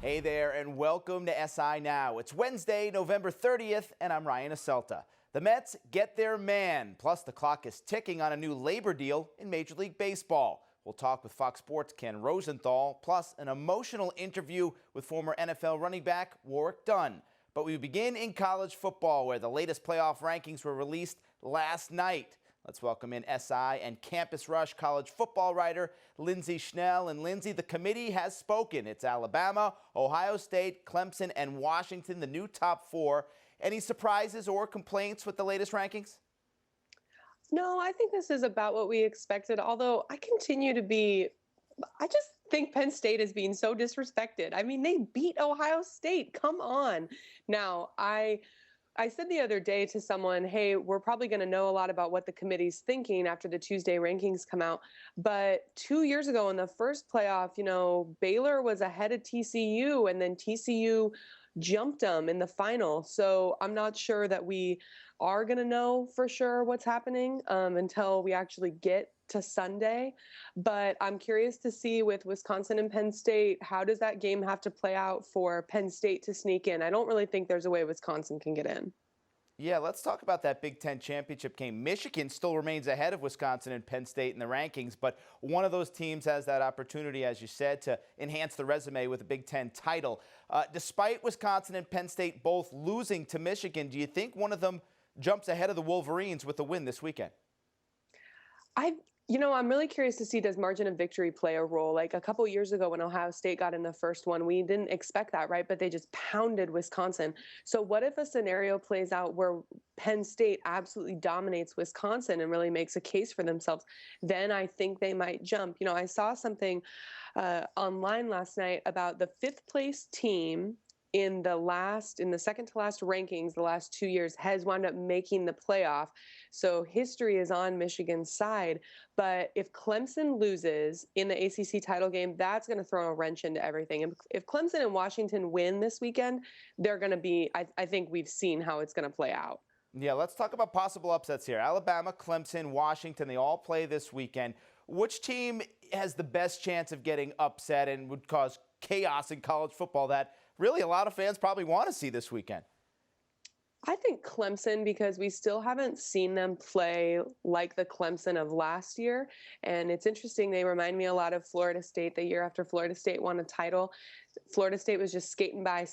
Hey there, and welcome to SI Now. It's Wednesday, November 30th, and I'm Ryan Aselta. The Mets get their man, plus the clock is ticking on a new labor deal in Major League Baseball. We'll talk with Fox Sports' Ken Rosenthal, plus an emotional interview with former NFL running back Warrick Dunn. But we begin in college football, where the latest playoff rankings were released last night. Let's welcome in SI and Campus Rush college football writer Lindsay Schnell. And Lindsay, the committee has spoken. It's Alabama, Ohio State, Clemson, and Washington, the new top four. Any surprises or complaints with the latest rankings? No, I think this is about what we expected, although I just think Penn State is being so disrespected. I mean, they beat Ohio State. Come on. Now, I said the other day to someone, hey, we're probably going to know a lot about what the committee's thinking after the Tuesday rankings come out. But 2 years ago in the first playoff, Baylor was ahead of TCU, and then TCU jumped them in the final. So I'm not sure that we are going to know for sure what's happening until we actually get to Sunday. But I'm curious to see with Wisconsin and Penn State, how does that game have to play out for Penn State to sneak in? I don't really think there's a way Wisconsin can get in. Yeah, let's talk about that Big Ten championship game. Michigan still remains ahead of Wisconsin and Penn State in the rankings, but one of those teams has that opportunity, as you said, to enhance the resume with a Big Ten title. Despite Wisconsin and Penn State both losing to Michigan, do you think one of them jumps ahead of the Wolverines with a win this weekend? I'm really curious to see, does margin of victory play a role? Like a couple years ago when Ohio State got in the first one, we didn't expect that, right? But they just pounded Wisconsin. So what if a scenario plays out where Penn State absolutely dominates Wisconsin and really makes a case for themselves? Then I think they might jump. I saw something online last night about the fifth place team in the second to last rankings the last 2 years has wound up making the playoff. So history is on Michigan's side. But if Clemson loses in the ACC title game, that's going to throw a wrench into everything. And if Clemson and Washington win this weekend, they're going to be, I think we've seen how it's going to play out. Yeah, let's talk about possible upsets here. Alabama, Clemson, Washington, they all play this weekend. Which team has the best chance of getting upset and would cause chaos in college football that really a lot of fans probably want to see this weekend? I think Clemson, because we still haven't seen them play like the Clemson of last year. And it's interesting, they remind me a lot of Florida State the year after Florida State won a title. Florida State was just skating by.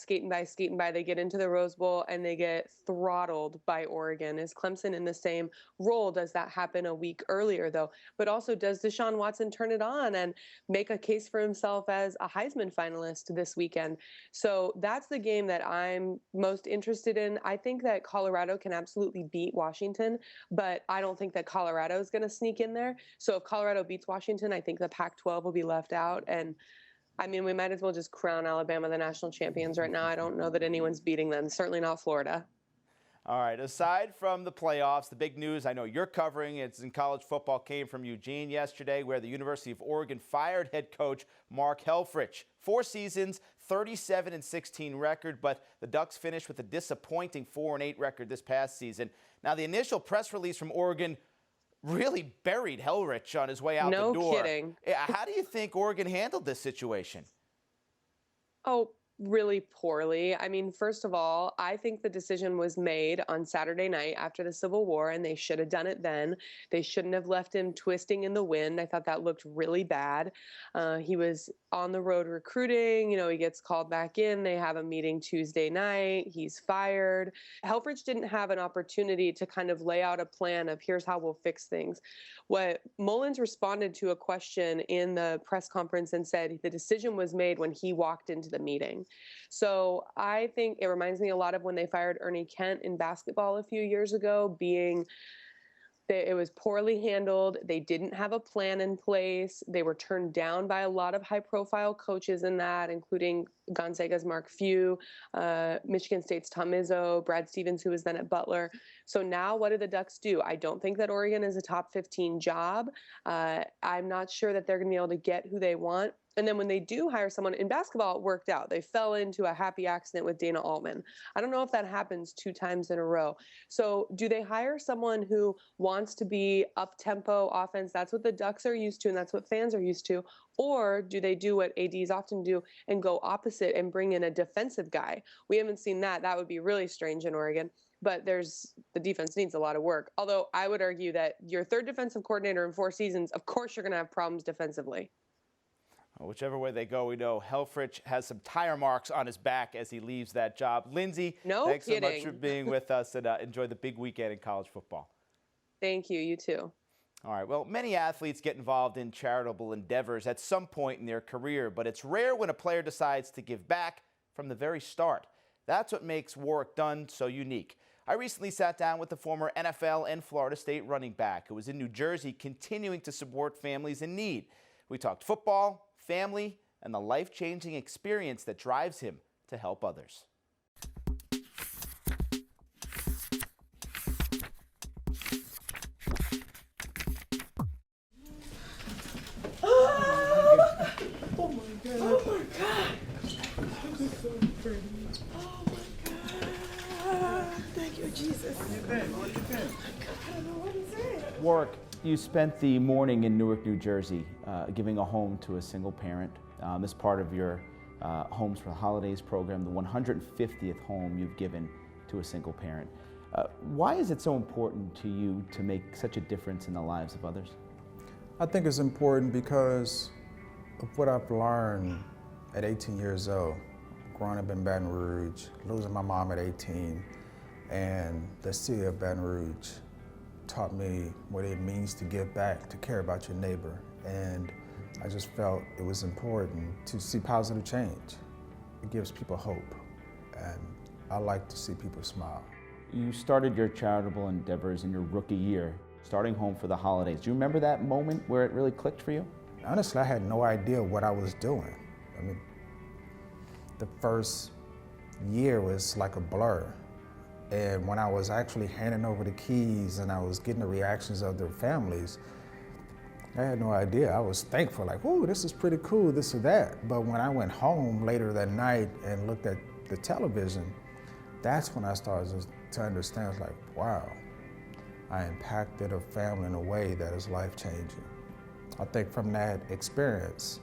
They get into the Rose Bowl and they get throttled by Oregon. Is Clemson in the same role? Does that happen a week earlier, though? But also, does Deshaun Watson turn it on and make a case for himself as a Heisman finalist this weekend? So that's the game that I'm most interested in. I think that Colorado can absolutely beat Washington, but I don't think that Colorado is going to sneak in there. So if Colorado beats Washington, I think the Pac-12 will be left out. And I mean, we might as well just crown Alabama the national champions right now. I don't know that anyone's beating them, certainly not Florida. All right, aside from the playoffs, the big news I know you're covering, it's in college football, came from Eugene yesterday, where the University of Oregon fired head coach Mark Helfrich. 4 seasons, 37-16 record, but the Ducks finished with a disappointing 4-8 record this past season. Now, the initial press release from Oregon really buried Helfrich on his way out the door. No kidding. How do you think Oregon handled this situation? Oh, really poorly. I mean, first of all, I think the decision was made on Saturday night after the Civil War, and they should have done it then. They shouldn't have left him twisting in the wind. I thought that looked really bad. He was on the road recruiting. He gets called back in. They have a meeting Tuesday night. He's fired. Helfrich didn't have an opportunity to kind of lay out a plan of here's how we'll fix things. What Mullins responded to a question in the press conference and said the decision was made when he walked into the meeting. So I think it reminds me a lot of when they fired Ernie Kent in basketball a few years ago, it was poorly handled. They didn't have a plan in place. They were turned down by a lot of high-profile coaches in that, including Gonzaga's Mark Few, Michigan State's Tom Izzo, Brad Stevens, who was then at Butler. So now what do the Ducks do? I don't think that Oregon is a top 15 job. I'm not sure that they're going to be able to get who they want. And then when they do hire someone in basketball, it worked out. They fell into a happy accident with Dana Altman. I don't know if that happens 2 times in a row. So do they hire someone who wants to be up-tempo offense? That's what the Ducks are used to, and that's what fans are used to. Or do they do what ADs often do and go opposite and bring in a defensive guy? We haven't seen that. That would be really strange in Oregon. But the defense needs a lot of work. Although I would argue that your third defensive coordinator in 4 seasons, of course you're going to have problems defensively. Well, whichever way they go, we know Helfrich has some tire marks on his back as he leaves that job. Lindsay, thanks so much for being with us, and enjoy the big weekend in college football. Thank you. You too. All right, well, many athletes get involved in charitable endeavors at some point in their career, but it's rare when a player decides to give back from the very start. That's what makes Warrick Dunn so unique. I recently sat down with the former NFL and Florida State running back who was in New Jersey continuing to support families in need. We talked football, family, and the life-changing experience that drives him to help others. Warrick, you spent the morning in Newark, New Jersey, giving a home to a single parent. As part of your Homes for the Holidays program, the 150th home you've given to a single parent. Why is it so important to you to make such a difference in the lives of others? I think it's important because of what I've learned at 18 years old, growing up in Baton Rouge, losing my mom at 18, and the city of Baton Rouge taught me what it means to give back, to care about your neighbor. And I just felt it was important to see positive change. It gives people hope, and I like to see people smile. You started your charitable endeavors in your rookie year, starting Home for the Holidays. Do you remember that moment where it really clicked for you? Honestly, I had no idea what I was doing. I mean, the first year was like a blur. And when I was actually handing over the keys and I was getting the reactions of their families, I had no idea. I was thankful, like, oh, this is pretty cool, this or that. But when I went home later that night and looked at the television, that's when I started to understand, it's like, wow, I impacted a family in a way that is life-changing. I think from that experience,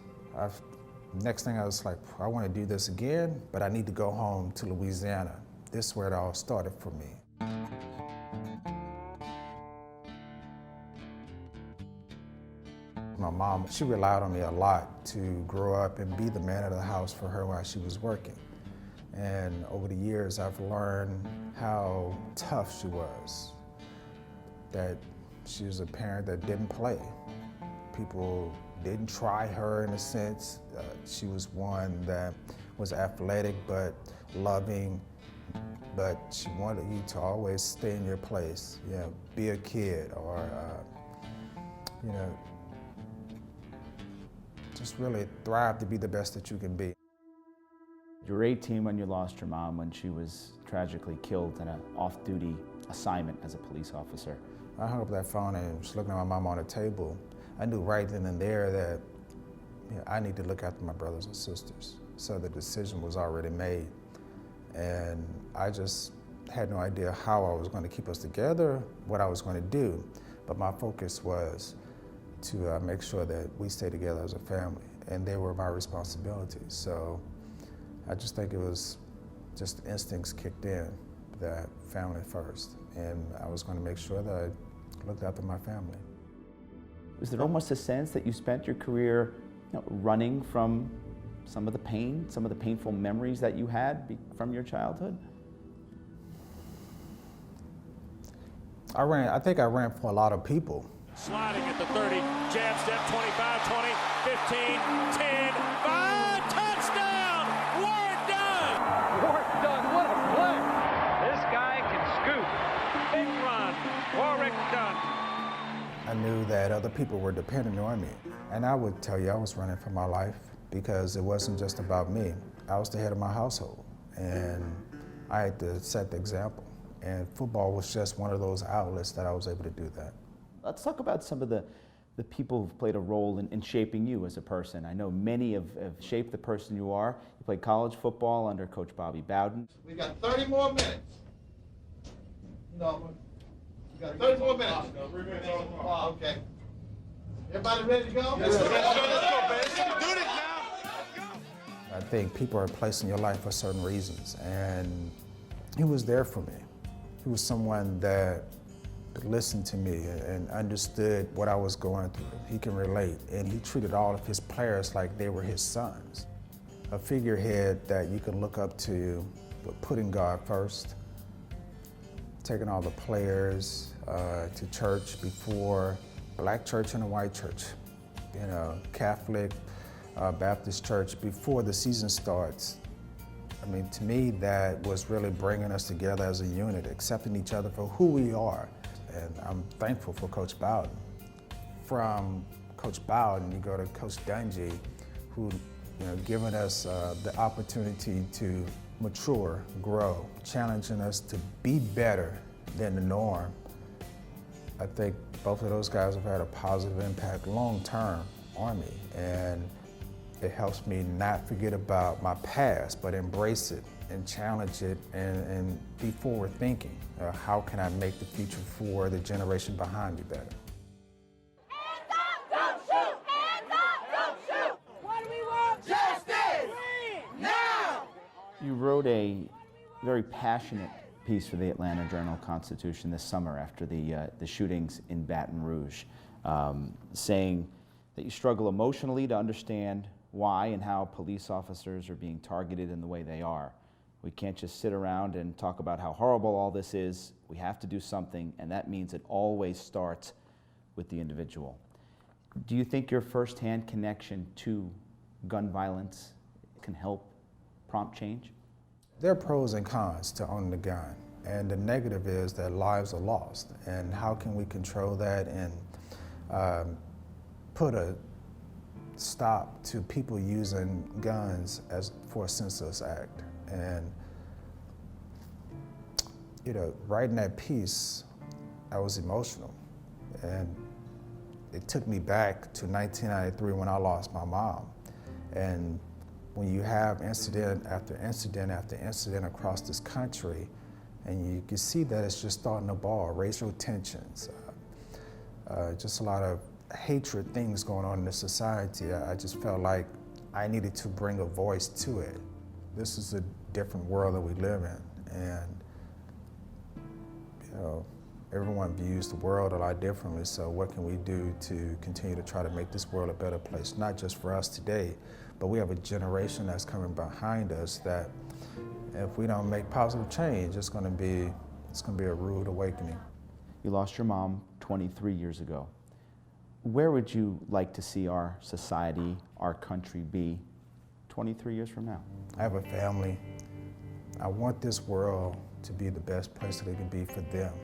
next thing I was like, I want to do this again, but I need to go home to Louisiana. This is where it all started for me. My mom, she relied on me a lot to grow up and be the man of the house for her while she was working. And over the years, I've learned how tough she was, that she was a parent that didn't play. People didn't try her in a sense. She was one that was athletic but loving, but she wanted you to always stay in your place, you know, be a kid, or you know, just really thrive to be the best that you can be. You were 18 when you lost your mom, when she was tragically killed in an off-duty assignment as a police officer. I hung up that phone and was looking at my mom on the table. I knew right then and there that, you know, I need to look after my brothers and sisters. So the decision was already made. And I just had no idea how I was going to keep us together, what I was going to do. But my focus was to make sure that we stay together as a family. And they were my responsibilities. So I just think it was just instincts kicked in, that family first. And I was going to make sure that I looked after my family. Was there almost a sense that you spent your career, you know, running from some of the pain, some of the painful memories that you had from your childhood? I think I ran for a lot of people. Sliding at the 30, jab step, 25, 20, 15, 10, 5, touchdown! Warrick Dunn! Warrick Dunn, what a play! This guy can scoop. Big run, Warrick Dunn. I knew that other people were depending on me. And I would tell you I was running for my life because it wasn't just about me. I was the head of my household, and I had to set the example. And football was just one of those outlets that I was able to do that. Let's talk about some of the people who've played a role in shaping you as a person. I know many have shaped the person you are. You played college football under Coach Bobby Bowden. We got 30 more minutes. No, we got 30 more minutes. Okay. Everybody ready to go? Let's go, let's go, man. Do this now. Let's go. I think people are placed in your life for certain reasons, and he was there for me. He was someone that listened to me and understood what I was going through. He can relate, and he treated all of his players like they were his sons. A figurehead that you can look up to, but putting God first, taking all the players to church before black church and a white church, you know, Catholic, Baptist church before the season starts. I mean, to me, that was really bringing us together as a unit, accepting each other for who we are. And I'm thankful for Coach Bowden. From Coach Bowden, you go to Coach Dungy, who, you know, giving us the opportunity to mature, grow, challenging us to be better than the norm. I think both of those guys have had a positive impact long term on me, and it helps me not forget about my past, but embrace it and challenge it and be forward thinking. How can I make the future for the generation behind me better? Hands up, don't shoot! Hands up, don't shoot! What do we want? Justice! Now! You wrote a very passionate piece for the Atlanta Journal-Constitution this summer after the shootings in Baton Rouge, saying that you struggle emotionally to understand why and how police officers are being targeted in the way they are. We can't just sit around and talk about how horrible all this is. We have to do something, and that means it always starts with the individual. Do you think your firsthand connection to gun violence can help prompt change? There are pros and cons to owning a gun, and the negative is that lives are lost. And how can we control that and put a stop to people using guns for a senseless act? And, you know, writing that piece, I was emotional. And it took me back to 1993 when I lost my mom. And when you have incident after incident after incident across this country, and you can see that it's just starting to ball, racial tensions, just a lot of hatred things going on in the society. I just felt like I needed to bring a voice to it. This is a different world that we live in, and you know, everyone views the world a lot differently, so what can we do to continue to try to make this world a better place, not just for us today, but we have a generation that's coming behind us that if we don't make positive change, it's going to be a rude awakening. You lost your mom 23 years ago. Where would you like to see our society, our country be 23 years from now? I have a family. I want this world to be the best place that it can be for them.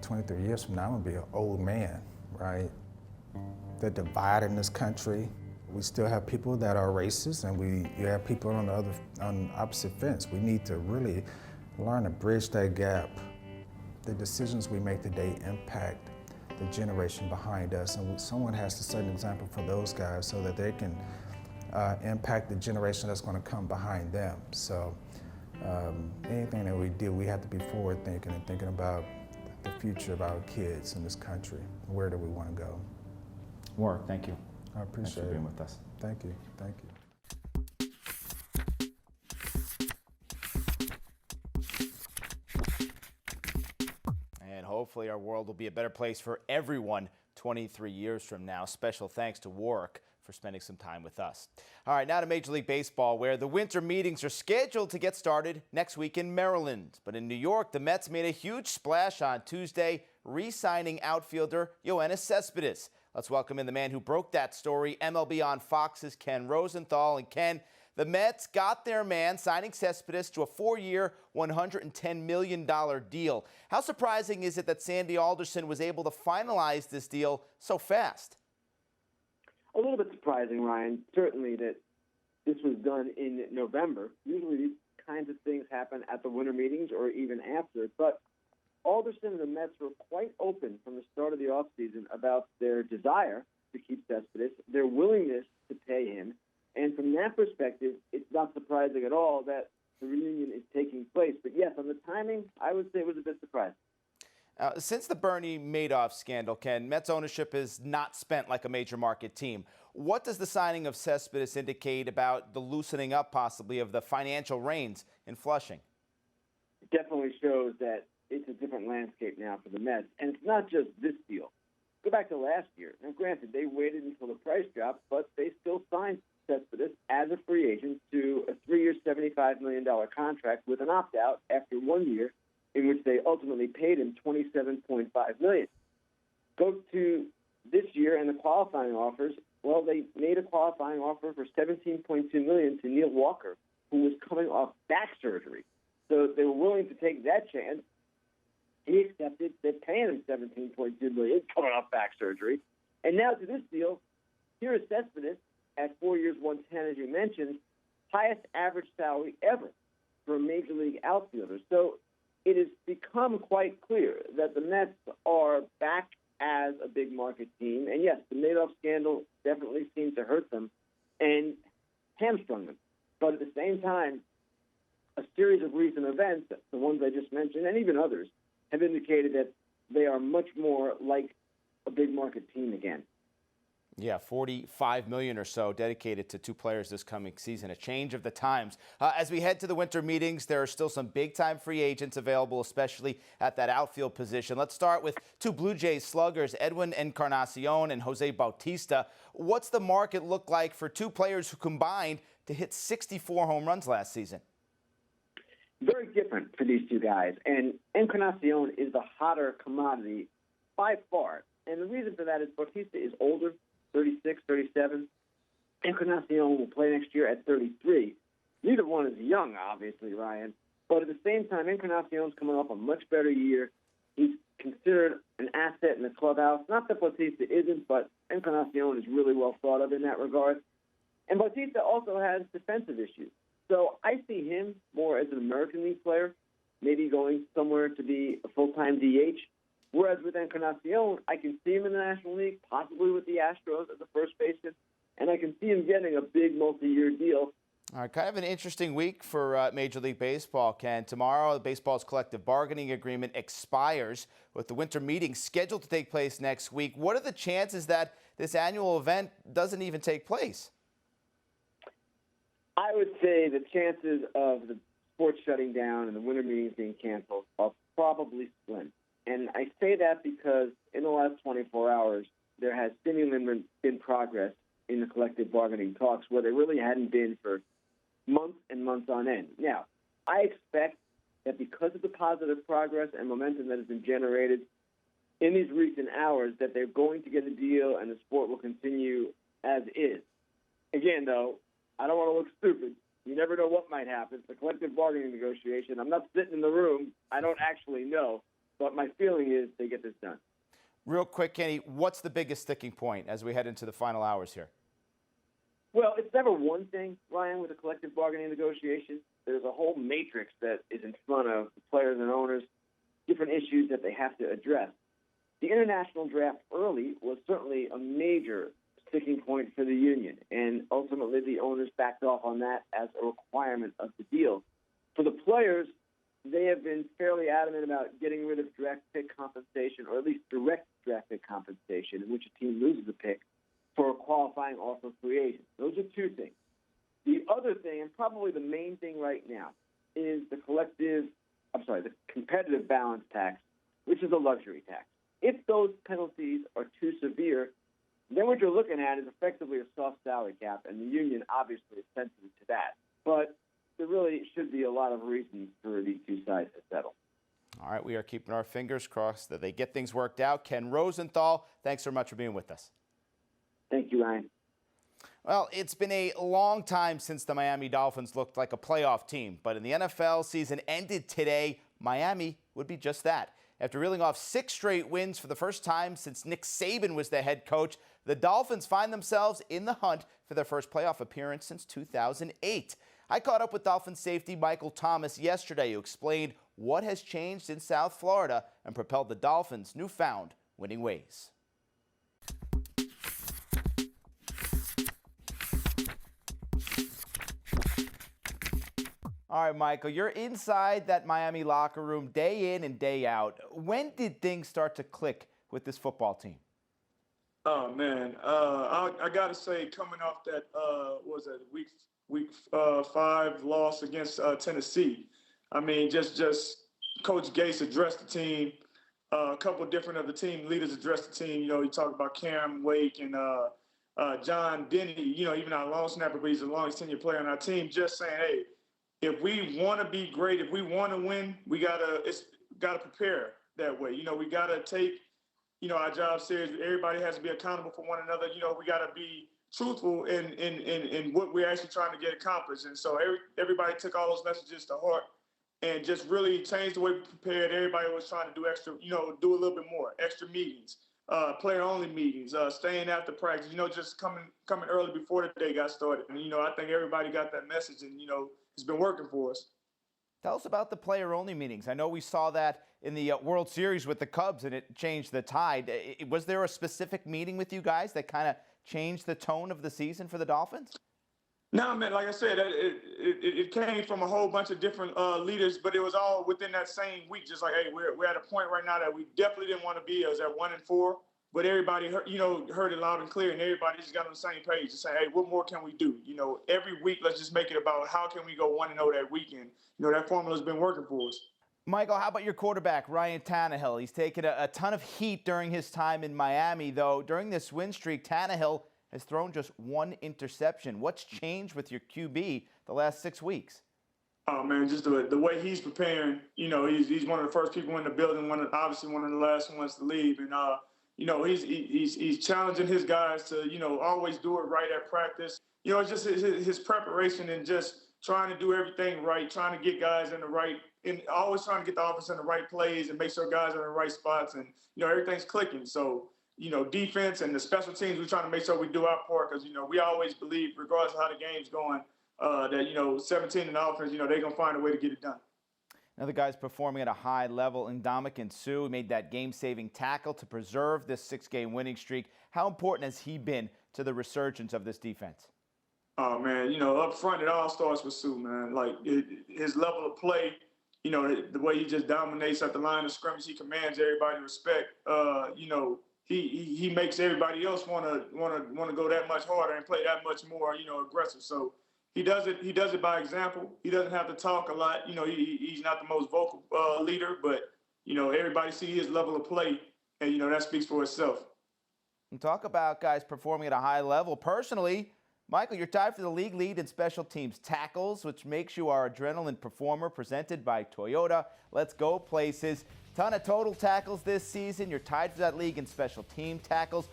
23 years from now, I'm gonna be an old man, right? The divide in this country. We still have people that are racist, and you have people on the opposite fence. We need to really learn to bridge that gap. The decisions we make today impact the generation behind us, and someone has to set an example for those guys so that they can impact the generation that's going to come behind them. So anything that we do, we have to be forward thinking and thinking about the future of our kids in this country. Where do we want to go? Warrick, thank you. I appreciate Thanks for being with us. Thank you. Thank you. And hopefully our world will be a better place for everyone 23 years from now. Special thanks to Warrick for spending some time with us. All right, now to Major League Baseball, where the winter meetings are scheduled to get started next week in Maryland. But in New York, the Mets made a huge splash on Tuesday, re-signing outfielder Yoenis Cespedes. Let's welcome in the man who broke that story, MLB on Fox's Ken Rosenthal. And Ken, the Mets got their man, signing Cespedes to a 4-year, $110 million deal. How surprising is it that Sandy Alderson was able to finalize this deal so fast? A little bit surprising, Ryan. Certainly that this was done in November. Usually these kinds of things happen at the winter meetings or even after. But Alderson and the Mets were quite open from the start of the offseason about their desire to keep Cespedes, their willingness to pay him. And from that perspective, it's not surprising at all that the reunion is taking place. But yes, on the timing, I would say it was a bit surprising. Since the Bernie Madoff scandal, Ken, Mets ownership has not spent like a major market team. What does the signing of Cespedes indicate about the loosening up possibly of the financial reins in Flushing? It definitely shows that it's a different landscape now for the Mets. And it's not just this deal. Go back to last year. Now, granted, they waited until the price dropped, but they still signed Cespedes as a free agent to a 3-year, $75 million contract with an opt-out after 1 year, in which they ultimately paid him $27.5 million. Go to this year and the qualifying offers. Well, they made a qualifying offer for $17.2 million to Neil Walker, who was coming off back surgery. So they were willing to take that chance. He accepted. They're paying him $17.2 million coming off back surgery. And now to this deal, here is Cespedes at 4 years, 110, as you mentioned, highest average salary ever for a major league outfielder. So it has become quite clear that the Mets are back as a big market team. And yes, the Madoff scandal definitely seemed to hurt them and hamstrung them. But at the same time, a series of recent events, the ones I just mentioned, and even others, have indicated that they are much more like a big market team again. Yeah, $45 million or so dedicated to two players this coming season, a change of the times. As we head to the winter meetings, there are still some big-time free agents available, especially at that outfield position. Let's start with two Blue Jays sluggers, Edwin Encarnacion and Jose Bautista. What's the market look like for two players who combined to hit 64 home runs last season? Very different for these two guys. And Encarnacion is the hotter commodity by far. And the reason for that is Bautista is older, 36, 37. Encarnacion will play next year at 33. Neither one is young, obviously, Ryan. But at the same time, Encarnacion's coming off a much better year. He's considered an asset in the clubhouse. Not that Bautista isn't, but Encarnacion is really well thought of in that regard. And Bautista also has defensive issues. So I see him more as an American League player, maybe going somewhere to be a full-time DH. Whereas with Encarnacion, I can see him in the National League, possibly with the Astros as a first baseman, and I can see him getting a big multi-year deal. All right, kind of an interesting week for Major League Baseball, Ken. Tomorrow, baseball's collective bargaining agreement expires with the winter meeting scheduled to take place next week. What are the chances that this annual event doesn't even take place? I would say the chances of the sports shutting down and the winter meetings being canceled are probably slim. And I say that because in the last 24 hours, there has seemingly been progress in the collective bargaining talks where there really hadn't been for months and months on end. Now, I expect that because of the positive progress and momentum that has been generated in these recent hours, that they're going to get a deal and the sport will continue as is. Again, though, I don't want to look stupid. You never know what might happen. It's a collective bargaining negotiation. I'm not sitting in the room. I don't actually know. But my feeling is they get this done. Real quick, Kenny, what's the biggest sticking point as we head into the final hours here? Well, it's never one thing, Ryan, with a collective bargaining negotiation. There's a whole matrix that is in front of the players and owners, different issues that they have to address. The international draft early was certainly a major sticking point for the union, and ultimately the owners backed off on that as a requirement of the deal. For the players, they have been fairly adamant about getting rid of draft pick compensation, or at least direct draft pick compensation, in which a team loses a pick for a qualifying offer free agent. Those are two things. The other thing, and probably the main thing right now, is the competitive balance tax, which is a luxury tax. If those penalties are too severe, then what you're looking at is effectively a soft salary cap, and the union obviously is sensitive to that. But there really should be a lot of reasons for these two sides to settle. All right, we are keeping our fingers crossed that they get things worked out. Ken Rosenthal, thanks so much for being with us. Thank you, Ryan. Well, it's been a long time since the Miami Dolphins looked like a playoff team, but in the NFL season ended today, Miami would be just that. After reeling off 6 straight wins for the first time since Nick Saban was the head coach, the Dolphins find themselves in the hunt for their first playoff appearance since 2008. I caught up with Dolphins safety Michael Thomas yesterday, who explained what has changed in South Florida and propelled the Dolphins' newfound winning ways. All right, Michael, you're inside that Miami locker room day in and day out. When did things start to click with this football team? Oh man, I gotta say, coming off that was it week 5 loss against Tennessee. I mean, just Coach Gase addressed the team. A couple different of the team leaders addressed the team. You know, he talked about Cam Wake and John Denny. You know, even our long snapper, but he's the longest tenured player on our team. Just saying, hey, if we want to be great, if we want to win, we gotta prepare that way. You know, we gotta take our job serious. Everybody has to be accountable for one another. You know, we got to be truthful in what we're actually trying to get accomplished. And so everybody took all those messages to heart and just really changed the way we prepared. Everybody was trying to do extra, do a little bit more, extra meetings, player-only meetings, staying after practice, just coming early before the day got started. And, I think everybody got that message and, it's been working for us. Tell us about the player-only meetings. I know we saw that in the World Series with the Cubs, and it changed the tide. Was there a specific meeting with you guys that kind of changed the tone of the season for the Dolphins? No, man, like I said, it came from a whole bunch of different leaders, but it was all within that same week. Just like, hey, we're at a point right now that we definitely didn't want to be. It was at 1-4, but everybody heard it loud and clear, and everybody just got on the same page to say, hey, what more can we do? Every week, let's just make it about how can we go 1-0 that weekend. That formula's been working for us. Michael, how about your quarterback, Ryan Tannehill? He's taken a ton of heat during his time in Miami, though. During this win streak, Tannehill has thrown just 1 interception. What's changed with your QB the last 6 weeks? Oh, man, just the way he's preparing. He's one of the first people in the building, obviously one of the last ones to leave. And, he's challenging his guys to, always do it right at practice. It's just his preparation and just trying to do everything right, trying to get guys in the right, and always trying to get the offense in the right plays and make sure guys are in the right spots, and everything's clicking. So defense and the special teams, we're trying to make sure we do our part because we always believe, regardless of how the game's going, that 17 in the offense, they're gonna find a way to get it done. Another guy's performing at a high level, Ndamukong Suh, made that game-saving tackle to preserve this 6-game winning streak. How important has he been to the resurgence of this defense? Oh, man, up front, it all starts with Suh, man. Like, his level of play, the way he just dominates at the line of scrimmage, he commands everybody respect. He makes everybody else want to go that much harder and play that much more, aggressive. So he does it by example. He doesn't have to talk a lot. He's not the most vocal leader, but, everybody see his level of play, and, that speaks for itself. And talk about guys performing at a high level. Personally, Michael, you're tied for the league lead in special teams tackles, which makes you our adrenaline performer, presented by Toyota. Let's go places. Ton of total tackles this season. You're tied for that league in special team tackles.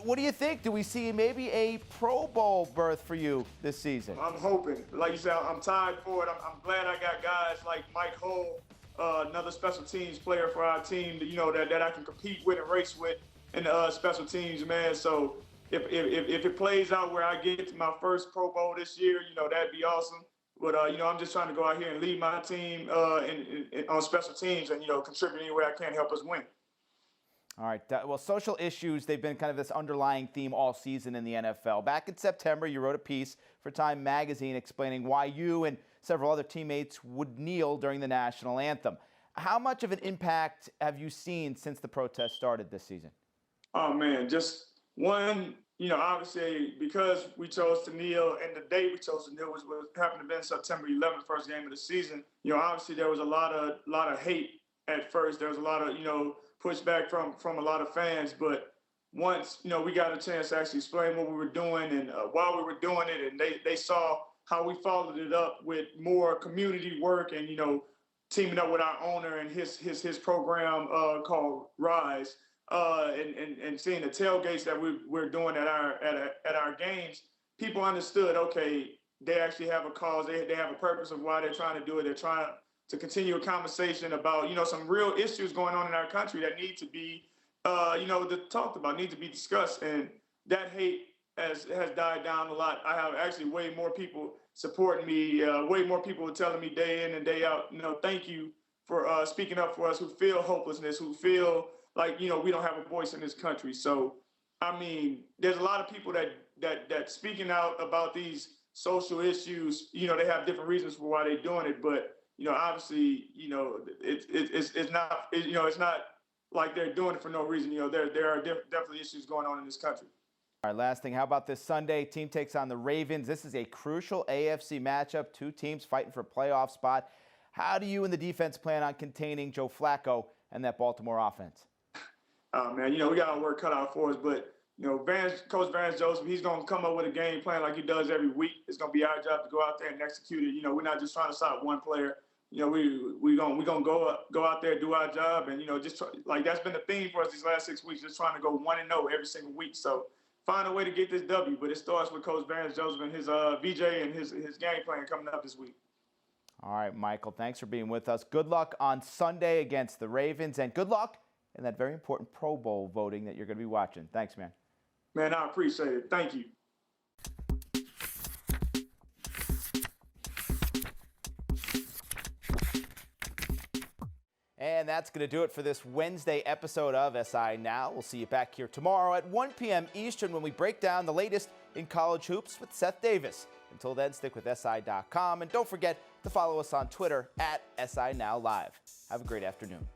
What do you think? Do we see maybe a Pro Bowl berth for you this season? I'm hoping. Like you said, I'm tied for it. I'm glad I got guys like Mike Hull, another special teams player for our team, that I can compete with and race with in the special teams, man. So if it plays out where I get to my first Pro Bowl this year, that'd be awesome. But, I'm just trying to go out here and lead my team on special teams and, contribute any way I can to help us win. All right. Well, social issues, they've been kind of this underlying theme all season in the NFL. Back in September, you wrote a piece for Time magazine explaining why you and several other teammates would kneel during the national anthem. How much of an impact have you seen since the protest started this season? Oh, man, just one, obviously, because we chose to kneel, and the day we chose to kneel was happened to be September 11th, first game of the season. Obviously there was a lot of hate at first. There was a lot of, pushback from a lot of fans. But once, we got a chance to actually explain what we were doing, and while we were doing it, and they saw how we followed it up with more community work and, teaming up with our owner and his program called Rise. And seeing the tailgates that we're doing at our games, people understood, okay, they actually have a cause. They have a purpose of why they're trying to do it. They're trying to continue a conversation about, some real issues going on in our country that need to be, talked about, need to be discussed. And that hate has died down a lot. I have actually way more people supporting me, way more people telling me day in and day out, thank you for speaking up for us who feel hopelessness, who feel like, we don't have a voice in this country. So, I mean, there's a lot of people that speaking out about these social issues. You know, they have different reasons for why they're doing it, but you know, obviously, you know, it's not, you know, it's not like they're doing it for no reason. You know, there are definitely issues going on in this country. All right, last thing, how about this Sunday? Team takes on the Ravens. This is a crucial AFC matchup. Two teams fighting for a playoff spot. How do you and the defense plan on containing Joe Flacco and that Baltimore offense? Man, you know, we got our work cut out for us, but, you know, Coach Vance Joseph, he's going to come up with a game plan like he does every week. It's going to be our job to go out there and execute it. You know, we're not just trying to stop one player. You know, we're gonna go out there, do our job, and, you know, just like that's been the theme for us these last 6 weeks, just trying to go 1-0 every single week. So find a way to get this W, but it starts with Coach Vance Joseph and his VJ and his game plan coming up this week. All right, Michael, thanks for being with us. Good luck on Sunday against the Ravens, and good luck in that very important Pro Bowl voting that you're going to be watching. Thanks, man. Man, I appreciate it. Thank you. And that's going to do it for this Wednesday episode of SI Now. We'll see you back here tomorrow at 1 p.m. Eastern when we break down the latest in college hoops with Seth Davis. Until then, stick with SI.com, and don't forget to follow us on Twitter at SI Now Live. Have a great afternoon.